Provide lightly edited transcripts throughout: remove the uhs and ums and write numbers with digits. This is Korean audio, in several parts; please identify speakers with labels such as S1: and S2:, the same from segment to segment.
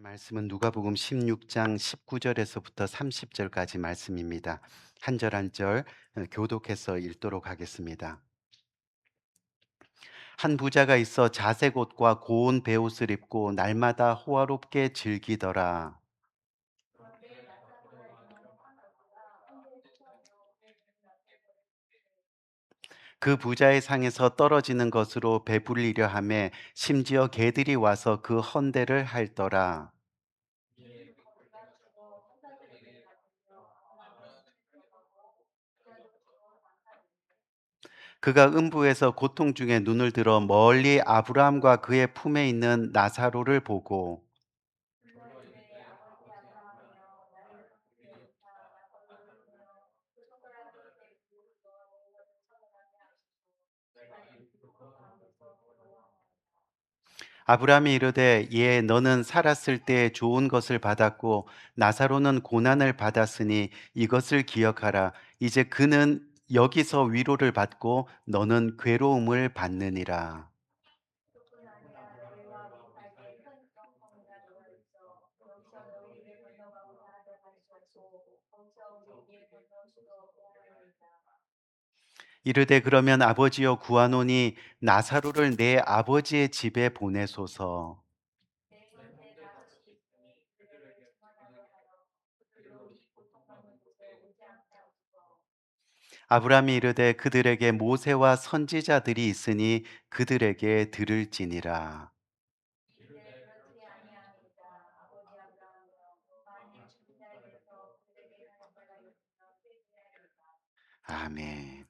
S1: 말씀은 누가복음 16장 19절에서부터 30절까지 말씀입니다. 한 절 한 절 교독해서 읽도록 하겠습니다. 한 부자가 있어 자색 옷과 고운 베옷을 입고 날마다 호화롭게 즐기더라. 그 부자의 상에서 떨어지는 것으로 배불리려 하매 심지어 개들이 와서 그 헌대를 핥더라. 그가 음부에서 고통 중에 눈을 들어 멀리 아브라함과 그의 품에 있는 나사로를 보고 아브라함이 이르되 너는 살았을 때 좋은 것을 받았고 나사로는 고난을 받았으니 이것을 기억하라. 이제 그는 여기서 위로를 받고 너는 괴로움을 받느니라. 이르되 그러면 아버지여 구하노니 나사로를 내 아버지의 집에 보내소서. 아브라함이 이르되 그들에게 모세와 선지자들이 있으니 그들에게 들을지니라. 아멘.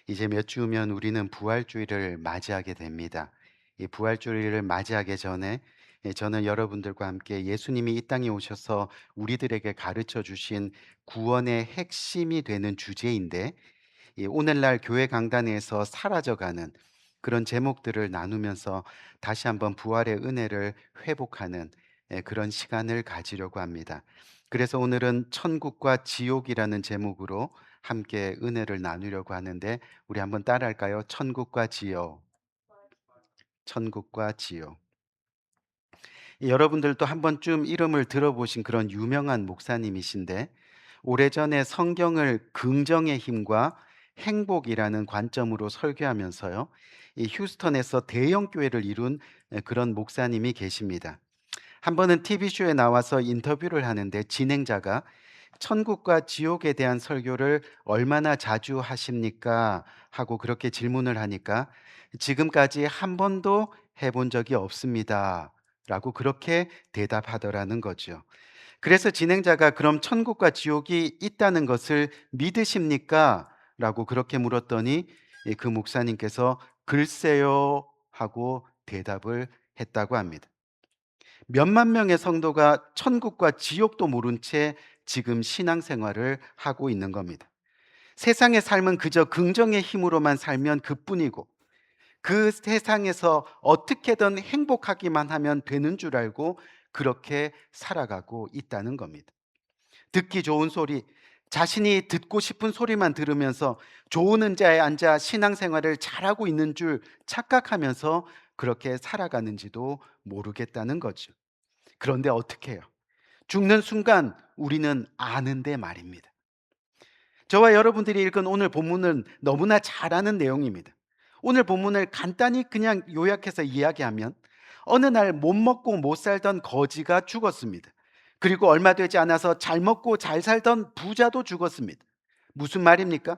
S1: 이제 몇 주 후면 우리는 부활주일을 맞이하게 됩니다. 이 부활주일을 맞이하기 전에 저는 여러분들과 함께 예수님이 이 땅에 오셔서 우리들에게 가르쳐 주신 구원의 핵심이 되는 주제인데, 오늘날 교회 강단에서 사라져가는 그런 제목들을 나누면서 다시 한번 부활의 은혜를 회복하는 그런 시간을 가지려고 합니다. 그래서 오늘은 천국과 지옥이라는 제목으로 함께 은혜를 나누려고 하는데, 우리 한번 따라할까요? 천국과 지옥, 천국과 지옥. 여러분들도 한 번쯤 이름을 들어보신 그런 유명한 목사님이신데, 오래전에 성경을 긍정의 힘과 행복이라는 관점으로 설교하면서요, 이 휴스턴에서 대형 교회를 이룬 그런 목사님이 계십니다. 한 번은 TV쇼에 나와서 인터뷰를 하는데 진행자가 천국과 지옥에 대한 설교를 얼마나 자주 하십니까? 하고 그렇게 질문을 하니까 지금까지 한 번도 해본 적이 없습니다. 라고 그렇게 대답하더라는 거죠. 그래서 진행자가 그럼 천국과 지옥이 있다는 것을 믿으십니까? 라고 그렇게 물었더니 그 목사님께서 글쎄요 하고 대답을 했다고 합니다. 몇만 명의 성도가 천국과 지옥도 모른 채 지금 신앙생활을 하고 있는 겁니다. 세상의 삶은 그저 긍정의 힘으로만 살면 그뿐이고 그 세상에서 어떻게든 행복하기만 하면 되는 줄 알고 그렇게 살아가고 있다는 겁니다. 듣기 좋은 소리, 자신이 듣고 싶은 소리만 들으면서 좋은 의자에 앉아 신앙생활을 잘하고 있는 줄 착각하면서 그렇게 살아가는지도 모르겠다는 거죠. 그런데 어떻게 해요? 죽는 순간 우리는 아는데 말입니다. 저와 여러분들이 읽은 오늘 본문은 너무나 잘 아는 내용입니다. 오늘 본문을 간단히 그냥 요약해서 이야기하면 어느 날 못 먹고 못 살던 거지가 죽었습니다. 그리고 얼마 되지 않아서 잘 먹고 잘 살던 부자도 죽었습니다. 무슨 말입니까?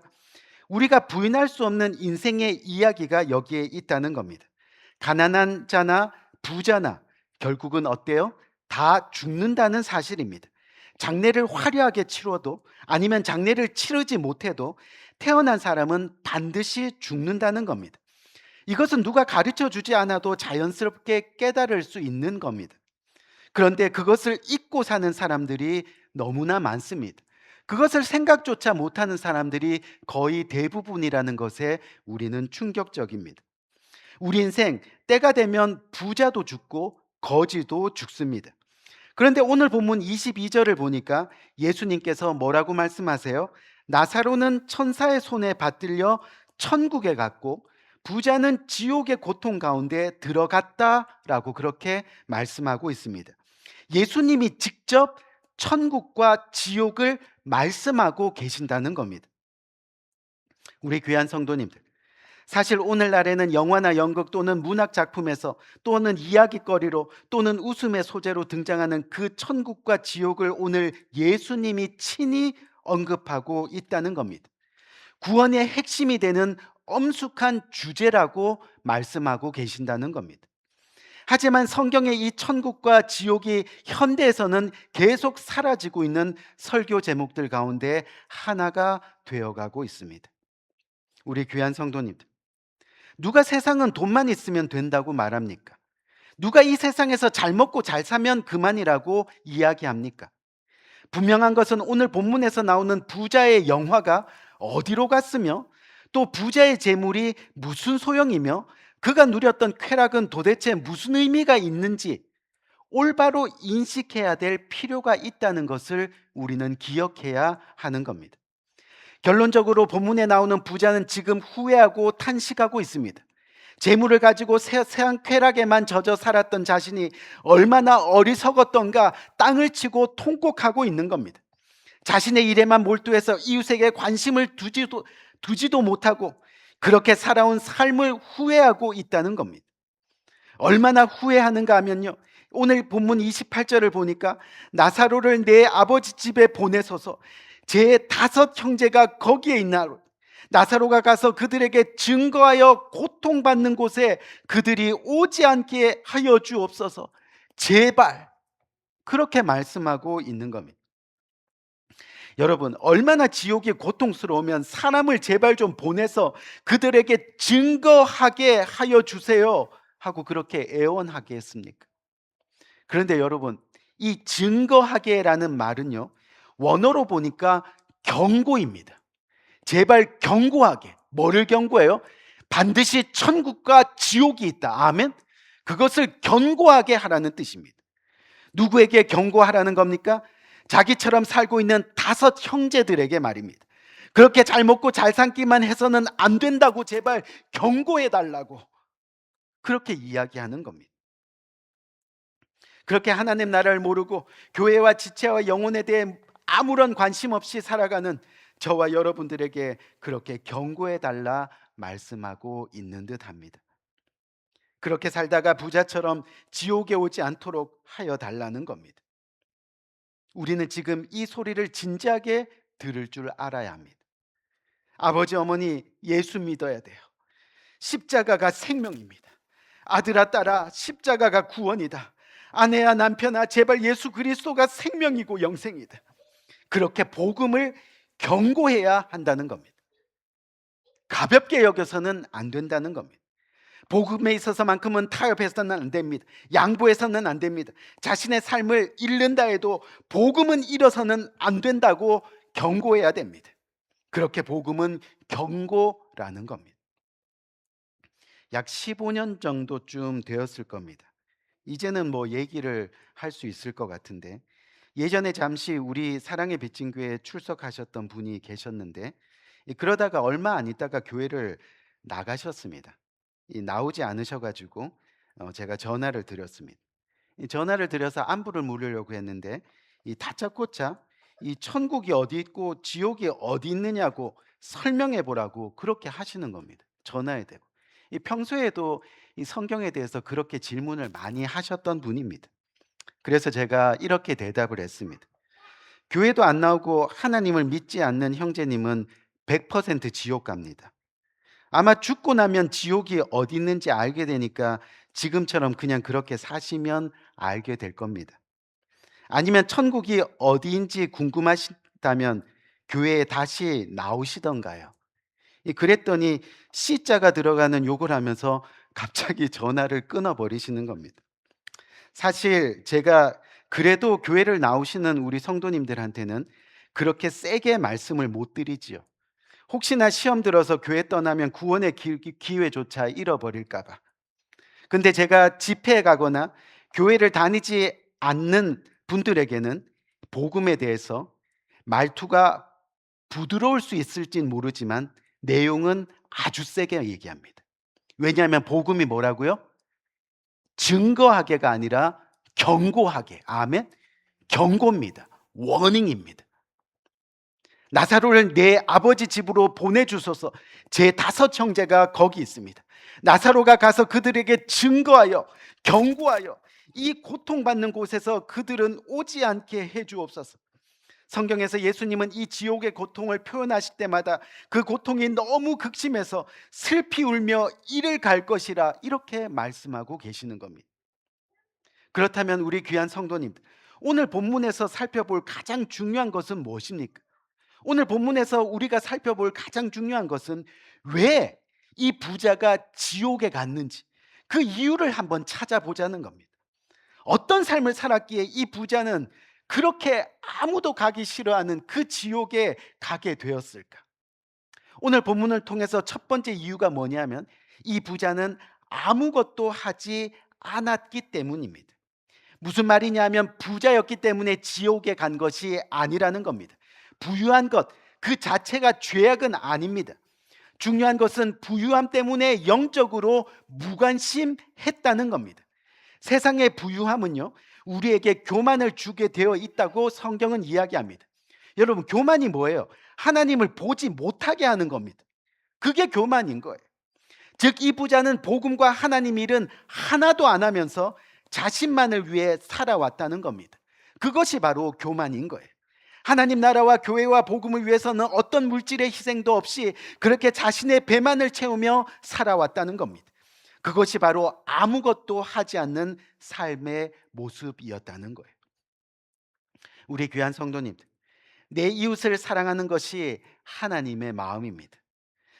S1: 우리가 부인할 수 없는 인생의 이야기가 여기에 있다는 겁니다. 가난한 자나 부자나 결국은 어때요? 다 죽는다는 사실입니다. 장례를 화려하게 치러도 아니면 장례를 치르지 못해도 태어난 사람은 반드시 죽는다는 겁니다. 이것은 누가 가르쳐 주지 않아도 자연스럽게 깨달을 수 있는 겁니다. 그런데 그것을 잊고 사는 사람들이 너무나 많습니다. 그것을 생각조차 못하는 사람들이 거의 대부분이라는 것에 우리는 충격적입니다. 우리 인생 때가 되면 부자도 죽고 거지도 죽습니다. 그런데 오늘 본문 22절을 보니까 예수님께서 뭐라고 말씀하세요? 나사로는 천사의 손에 받들려 천국에 갔고 부자는 지옥의 고통 가운데 들어갔다라고 그렇게 말씀하고 있습니다. 예수님이 직접 천국과 지옥을 말씀하고 계신다는 겁니다. 우리 귀한 성도님들, 사실 오늘날에는 영화나 연극 또는 문학 작품에서 또는 이야기거리로 또는 웃음의 소재로 등장하는 그 천국과 지옥을 오늘 예수님이 친히 언급하고 있다는 겁니다. 구원의 핵심이 되는 엄숙한 주제라고 말씀하고 계신다는 겁니다. 하지만 성경의 이 천국과 지옥이 현대에서는 계속 사라지고 있는 설교 제목들 가운데 하나가 되어가고 있습니다. 우리 귀한 성도님들, 누가 세상은 돈만 있으면 된다고 말합니까? 누가 이 세상에서 잘 먹고 잘 사면 그만이라고 이야기합니까? 분명한 것은 오늘 본문에서 나오는 부자의 영화가 어디로 갔으며 또 부자의 재물이 무슨 소용이며 그가 누렸던 쾌락은 도대체 무슨 의미가 있는지 올바로 인식해야 될 필요가 있다는 것을 우리는 기억해야 하는 겁니다. 결론적으로 본문에 나오는 부자는 지금 후회하고 탄식하고 있습니다. 재물을 가지고 세상 쾌락에만 젖어 살았던 자신이 얼마나 어리석었던가 땅을 치고 통곡하고 있는 겁니다. 자신의 일에만 몰두해서 이웃에게 관심을 두지도 못하고 그렇게 살아온 삶을 후회하고 있다는 겁니다. 얼마나 후회하는가 하면요, 오늘 본문 28절을 보니까 나사로를 내 아버지 집에 보내소서, 제 5 형제가 거기에 있나로 나사로가 가서 그들에게 증거하여 고통받는 곳에 그들이 오지 않게 하여 주옵소서, 제발, 그렇게 말씀하고 있는 겁니다. 여러분, 얼마나 지옥이 고통스러우면 사람을 제발 좀 보내서 그들에게 증거하게 하여 주세요 하고 그렇게 애원하게 했습니까? 그런데 여러분, 이 증거하게라는 말은요, 원어로 보니까 경고입니다. 제발 경고하게. 뭐를 경고해요? 반드시 천국과 지옥이 있다. 아멘. 그것을 경고하게 하라는 뜻입니다. 누구에게 경고하라는 겁니까? 자기처럼 살고 있는 5 형제들에게 말입니다. 그렇게 잘 먹고 잘 살기만 해서는 안 된다고 제발 경고해 달라고 그렇게 이야기하는 겁니다. 그렇게 하나님 나라를 모르고 교회와 지체와 영혼에 대해 아무런 관심 없이 살아가는 저와 여러분들에게 그렇게 경고해 달라 말씀하고 있는 듯합니다. 그렇게 살다가 부자처럼 지옥에 오지 않도록 하여 달라는 겁니다. 우리는 지금 이 소리를 진지하게 들을 줄 알아야 합니다. 아버지 어머니, 예수 믿어야 돼요. 십자가가 생명입니다. 아들아 딸아, 십자가가 구원이다. 아내야 남편아, 제발 예수 그리스도가 생명이고 영생이다. 그렇게 복음을 경고해야 한다는 겁니다. 가볍게 여겨서는 안 된다는 겁니다. 복음에 있어서만큼은 타협해서는 안 됩니다. 양보해서는 안 됩니다. 자신의 삶을 잃는다 해도 복음은 잃어서는 안 된다고 경고해야 됩니다. 그렇게 복음은 경고라는 겁니다. 약 15년 정도쯤 되었을 겁니다. 이제는 뭐 얘기를 할 수 있을 것 같은데, 예전에 잠시 우리 사랑의 빚진교회에 출석하셨던 분이 계셨는데, 그러다가 얼마 안 있다가 교회를 나가셨습니다. 나오지 않으셔가지고 제가 전화를 드렸습니다. 이 전화를 드려서 안부를 물으려고 했는데, 이 다짜고짜 이 천국이 어디 있고 지옥이 어디 있느냐고 설명해 보라고 그렇게 하시는 겁니다. 전화에 대고. 이 평소에도 이 성경에 대해서 그렇게 질문을 많이 하셨던 분입니다. 그래서 제가 이렇게 대답을 했습니다. 교회도 안 나오고 하나님을 믿지 않는 형제님은 100% 지옥 갑니다. 아마 죽고 나면 지옥이 어디 있는지 알게 되니까 지금처럼 그냥 그렇게 사시면 알게 될 겁니다. 아니면 천국이 어디인지 궁금하시다면 교회에 다시 나오시던가요? 그랬더니 C자가 들어가는 욕을 하면서 갑자기 전화를 끊어버리시는 겁니다. 사실 제가 그래도 교회를 나오시는 우리 성도님들한테는 그렇게 세게 말씀을 못 드리지요. 혹시나 시험 들어서 교회 떠나면 구원의 기회조차 잃어버릴까 봐. 근데 제가 집회에 가거나 교회를 다니지 않는 분들에게는 복음에 대해서 말투가 부드러울 수 있을진 모르지만 내용은 아주 세게 얘기합니다. 왜냐하면 복음이 뭐라고요? 증거하게가 아니라 경고하게. 아멘. 경고입니다. 워닝입니다. 나사로를 내 아버지 집으로 보내주소서. 제 5형제가 거기 있습니다. 나사로가 가서 그들에게 증거하여 경고하여 이 고통받는 곳에서 그들은 오지 않게 해주옵소서. 성경에서 예수님은 이 지옥의 고통을 표현하실 때마다 그 고통이 너무 극심해서 슬피 울며 이를 갈 것이라 이렇게 말씀하고 계시는 겁니다. 그렇다면 우리 귀한 성도님들, 오늘 본문에서 살펴볼 가장 중요한 것은 무엇입니까? 오늘 본문에서 우리가 살펴볼 가장 중요한 것은 왜 이 부자가 지옥에 갔는지 그 이유를 한번 찾아보자는 겁니다. 어떤 삶을 살았기에 이 부자는 그렇게 아무도 가기 싫어하는 그 지옥에 가게 되었을까? 오늘 본문을 통해서 첫 번째 이유가 뭐냐면 이 부자는 아무것도 하지 않았기 때문입니다. 무슨 말이냐면 부자였기 때문에 지옥에 간 것이 아니라는 겁니다. 부유한 것 그 자체가 죄악은 아닙니다. 중요한 것은 부유함 때문에 영적으로 무관심했다는 겁니다. 세상의 부유함은요, 우리에게 교만을 주게 되어 있다고 성경은 이야기합니다. 여러분, 교만이 뭐예요? 하나님을 보지 못하게 하는 겁니다. 그게 교만인 거예요. 즉, 이 부자는 복음과 하나님 일은 하나도 안 하면서 자신만을 위해 살아왔다는 겁니다. 그것이 바로 교만인 거예요. 하나님 나라와 교회와 복음을 위해서는 어떤 물질의 희생도 없이 그렇게 자신의 배만을 채우며 살아왔다는 겁니다. 그것이 바로 아무것도 하지 않는 삶의 모습이었다는 거예요. 우리 귀한 성도님들, 내 이웃을 사랑하는 것이 하나님의 마음입니다.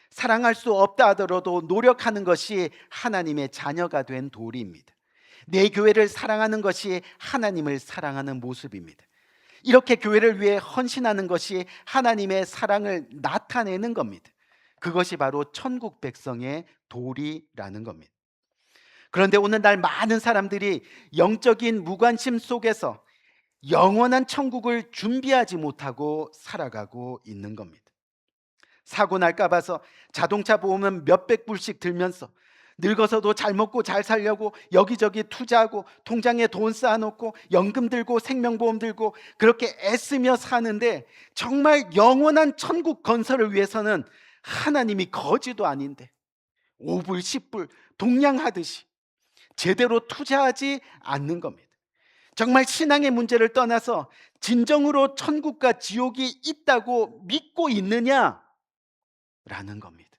S1: 사랑할 수 없다 하더라도 노력하는 것이 하나님의 자녀가 된 도리입니다. 내 교회를 사랑하는 것이 하나님을 사랑하는 모습입니다. 이렇게 교회를 위해 헌신하는 것이 하나님의 사랑을 나타내는 겁니다. 그것이 바로 천국 백성의 도리라는 겁니다. 그런데 오늘날 많은 사람들이 영적인 무관심 속에서 영원한 천국을 준비하지 못하고 살아가고 있는 겁니다. 사고 날까 봐서 자동차 보험은 몇백 불씩 들면서 늙어서도 잘 먹고 잘 살려고 여기저기 투자하고 통장에 돈 쌓아놓고 연금 들고 생명보험 들고 그렇게 애쓰며 사는데 정말 영원한 천국 건설을 위해서는 하나님이 거지도 아닌데 5불 10불 동냥하듯이 제대로 투자하지 않는 겁니다. 정말 신앙의 문제를 떠나서 진정으로 천국과 지옥이 있다고 믿고 있느냐라는 겁니다.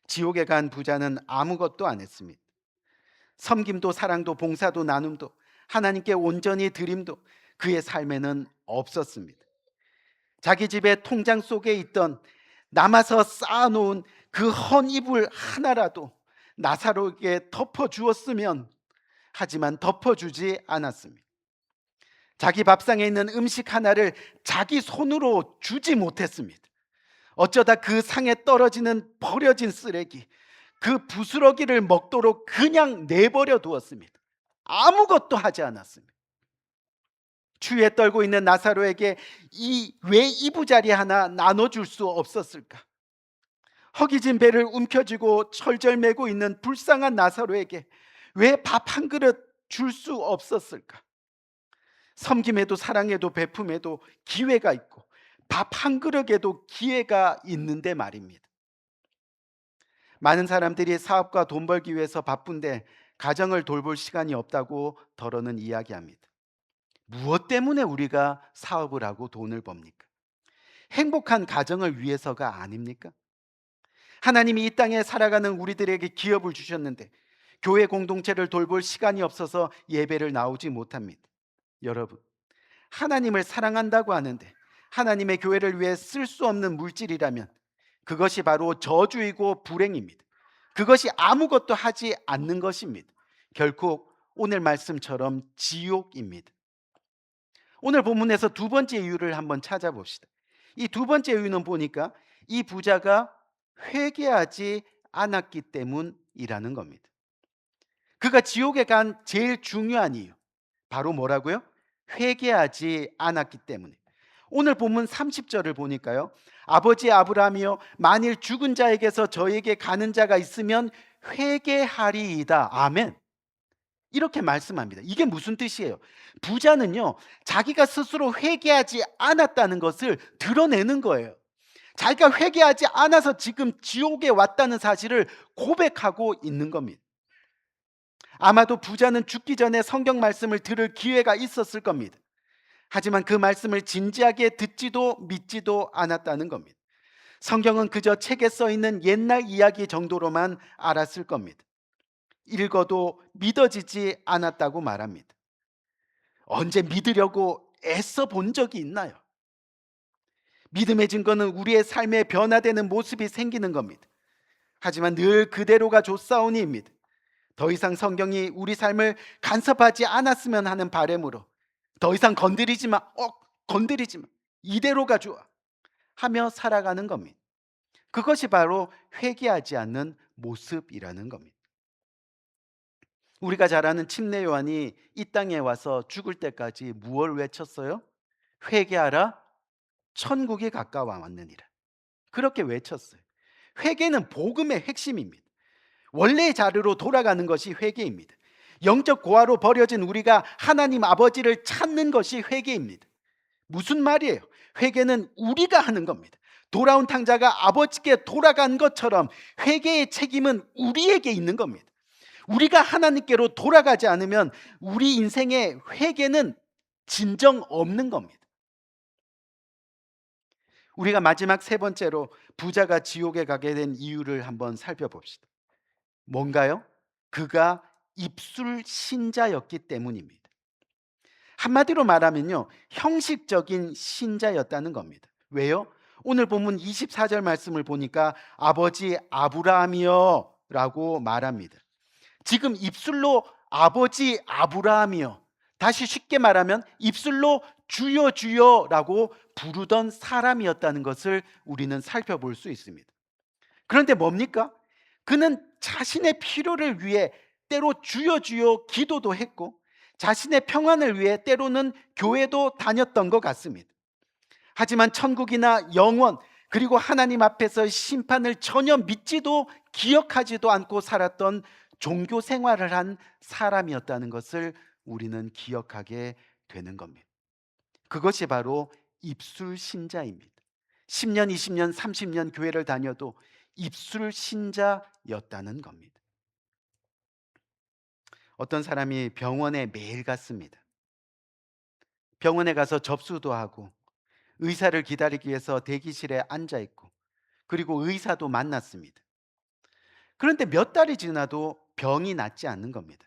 S1: 지옥에 간 부자는 아무것도 안 했습니다. 섬김도 사랑도 봉사도 나눔도 하나님께 온전히 드림도 그의 삶에는 없었습니다. 자기 집의 통장 속에 있던 남아서 쌓아놓은 그 헌 이불 하나라도 나사로에게 덮어주었으면 하지만 덮어주지 않았습니다. 자기 밥상에 있는 음식 하나를 자기 손으로 주지 못했습니다. 어쩌다 그 상에 떨어지는 버려진 쓰레기, 그 부스러기를 먹도록 그냥 내버려 두었습니다. 아무것도 하지 않았습니다. 추위에 떨고 있는 나사로에게 왜 이부자리 하나 나눠줄 수 없었을까? 허기진 배를 움켜쥐고 철절매고 있는 불쌍한 나사로에게 왜 밥 한 그릇 줄 수 없었을까? 섬김에도 사랑에도 베품에도 기회가 있고 밥 한 그릇에도 기회가 있는데 말입니다. 많은 사람들이 사업과 돈 벌기 위해서 바쁜데 가정을 돌볼 시간이 없다고 더러는 이야기합니다. 무엇 때문에 우리가 사업을 하고 돈을 법니까? 행복한 가정을 위해서가 아닙니까? 하나님이 이 땅에 살아가는 우리들에게 기업을 주셨는데 교회 공동체를 돌볼 시간이 없어서 예배를 나오지 못합니다. 여러분, 하나님을 사랑한다고 하는데 하나님의 교회를 위해 쓸 수 없는 물질이라면 그것이 바로 저주이고 불행입니다. 그것이 아무것도 하지 않는 것입니다. 결국 오늘 말씀처럼 지옥입니다. 오늘 본문에서 두 번째 이유를 한번 찾아봅시다. 이 두 번째 이유는 보니까 이 부자가 회개하지 않았기 때문이라는 겁니다. 그가 지옥에 간 제일 중요한 이유, 바로 뭐라고요? 회개하지 않았기 때문에. 오늘 본문 30절을 보니까요. 아버지 아브라함이여 만일 죽은 자에게서 저에게 가는 자가 있으면 회개하리이다. 아멘. 이렇게 말씀합니다. 이게 무슨 뜻이에요? 부자는요, 자기가 스스로 회개하지 않았다는 것을 드러내는 거예요. 자기가 회개하지 않아서 지금 지옥에 왔다는 사실을 고백하고 있는 겁니다. 아마도 부자는 죽기 전에 성경 말씀을 들을 기회가 있었을 겁니다. 하지만 그 말씀을 진지하게 듣지도 믿지도 않았다는 겁니다. 성경은 그저 책에 써 있는 옛날 이야기 정도로만 알았을 겁니다. 읽어도 믿어지지 않았다고 말합니다. 언제 믿으려고 애써 본 적이 있나요? 믿음의 증거는 우리의 삶에 변화되는 모습이 생기는 겁니다. 하지만 늘 그대로가 좋사오니입니다. 더 이상 성경이 우리 삶을 간섭하지 않았으면 하는 바람으로 더 이상 건드리지 마, 건드리지 마, 이대로가 좋아 하며 살아가는 겁니다. 그것이 바로 회개하지 않는 모습이라는 겁니다. 우리가 잘 아는 침례 요한이 이 땅에 와서 죽을 때까지 무엇을 외쳤어요? 회개하라, 천국이 가까워 왔느니라. 그렇게 외쳤어요. 회개는 복음의 핵심입니다. 원래의 자리로 돌아가는 것이 회개입니다. 영적 고아로 버려진 우리가 하나님 아버지를 찾는 것이 회개입니다. 무슨 말이에요? 회개는 우리가 하는 겁니다. 돌아온 탕자가 아버지께 돌아간 것처럼 회개의 책임은 우리에게 있는 겁니다. 우리가 하나님께로 돌아가지 않으면 우리 인생의 회개는 진정 없는 겁니다. 우리가 마지막 세 번째로 부자가 지옥에 가게 된 이유를 한번 살펴봅시다. 뭔가요? 그가 입술 신자였기 때문입니다. 한마디로 말하면요, 형식적인 신자였다는 겁니다. 왜요? 오늘 본문 24절 말씀을 보니까 아버지 아브라함이여 라고 말합니다. 지금 입술로 아버지 아브라함이여, 다시 쉽게 말하면 입술로 주여 주여라고 부르던 사람이었다는 것을 우리는 살펴볼 수 있습니다. 그런데 뭡니까? 그는 자신의 필요를 위해 때로 주여 주여 기도도 했고 자신의 평안을 위해 때로는 교회도 다녔던 것 같습니다. 하지만 천국이나 영원 그리고 하나님 앞에서 심판을 전혀 믿지도 기억하지도 않고 살았던 종교 생활을 한 사람이었다는 것을 우리는 기억하게 되는 겁니다. 그것이 바로 입술 신자입니다. 10년, 20년, 30년 교회를 다녀도 입술 신자였다는 겁니다. 어떤 사람이 병원에 매일 갔습니다. 병원에 가서 접수도 하고 의사를 기다리기 위해서 대기실에 앉아 있고 그리고 의사도 만났습니다. 그런데 몇 달이 지나도 병이 낫지 않는 겁니다.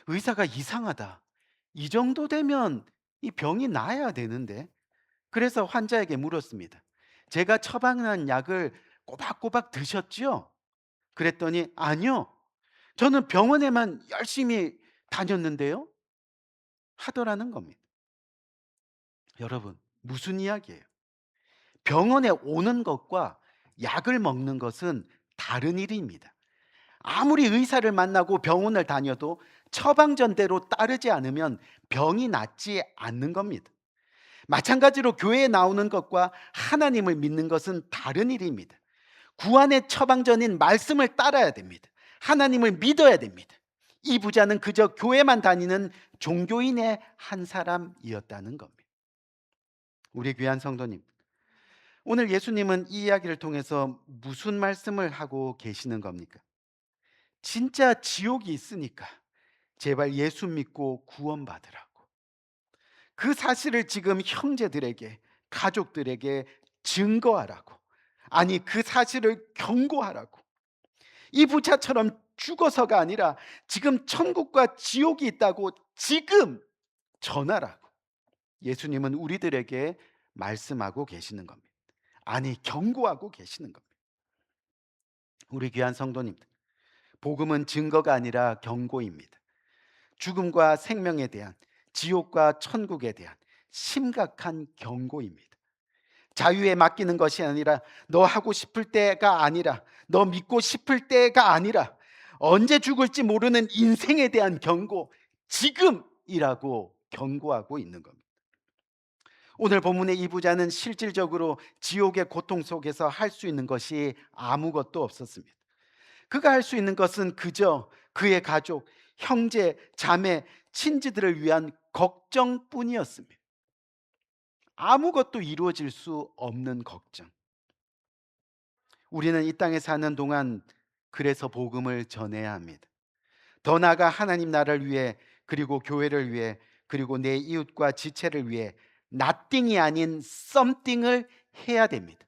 S1: 의사가 이상하다. 이 정도 되면 이 병이 나아야 되는데. 그래서 환자에게 물었습니다. 제가 처방한 약을 꼬박꼬박 드셨죠? 그랬더니 아니요. 저는 병원에만 열심히 다녔는데요. 하더라는 겁니다. 여러분, 무슨 이야기예요? 병원에 오는 것과 약을 먹는 것은 다른 일입니다. 아무리 의사를 만나고 병원을 다녀도 처방전대로 따르지 않으면 병이 낫지 않는 겁니다. 마찬가지로 교회에 나오는 것과 하나님을 믿는 것은 다른 일입니다. 구원의 처방전인 말씀을 따라야 됩니다. 하나님을 믿어야 됩니다. 이 부자는 그저 교회만 다니는 종교인의 한 사람이었다는 겁니다. 우리 귀한 성도님, 오늘 예수님은 이 이야기를 통해서 무슨 말씀을 하고 계시는 겁니까? 진짜 지옥이 있으니까 제발 예수 믿고 구원받으라고. 그 사실을 지금 형제들에게, 가족들에게 증거하라고. 아니, 그 사실을 경고하라고. 이 부자처럼 죽어서가 아니라 지금 천국과 지옥이 있다고 지금 전하라고 예수님은 우리들에게 말씀하고 계시는 겁니다. 아니, 경고하고 계시는 겁니다. 우리 귀한 성도님들, 복음은 증거가 아니라 경고입니다. 죽음과 생명에 대한, 지옥과 천국에 대한 심각한 경고입니다. 자유에 맡기는 것이 아니라, 너 하고 싶을 때가 아니라, 너 믿고 싶을 때가 아니라, 언제 죽을지 모르는 인생에 대한 경고, 지금이라고 경고하고 있는 겁니다. 오늘 본문의 이 부자는 실질적으로 지옥의 고통 속에서 할 수 있는 것이 아무것도 없었습니다. 그가 할 수 있는 것은 그저 그의 가족, 형제, 자매, 친지들을 위한 걱정뿐이었습니다. 아무것도 이루어질 수 없는 걱정. 우리는 이 땅에 사는 동안 그래서 복음을 전해야 합니다. 더 나아가 하나님 나라를 위해, 그리고 교회를 위해, 그리고 내 이웃과 지체를 위해 nothing이 아닌 something을 해야 됩니다.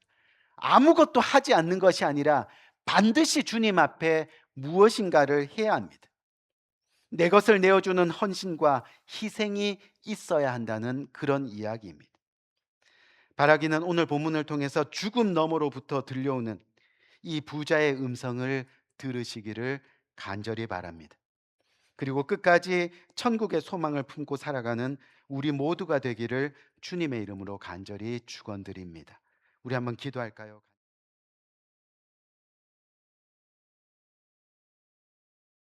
S1: 아무것도 하지 않는 것이 아니라 반드시 주님 앞에 무엇인가를 해야 합니다. 내 것을 내어주는 헌신과 희생이 있어야 한다는 그런 이야기입니다. 바라기는 오늘 본문을 통해서 죽음 너머로부터 들려오는 이 부자의 음성을 들으시기를 간절히 바랍니다. 그리고 끝까지 천국의 소망을 품고 살아가는 우리 모두가 되기를 주님의 이름으로 간절히 축원드립니다. 우리 한번 기도할까요?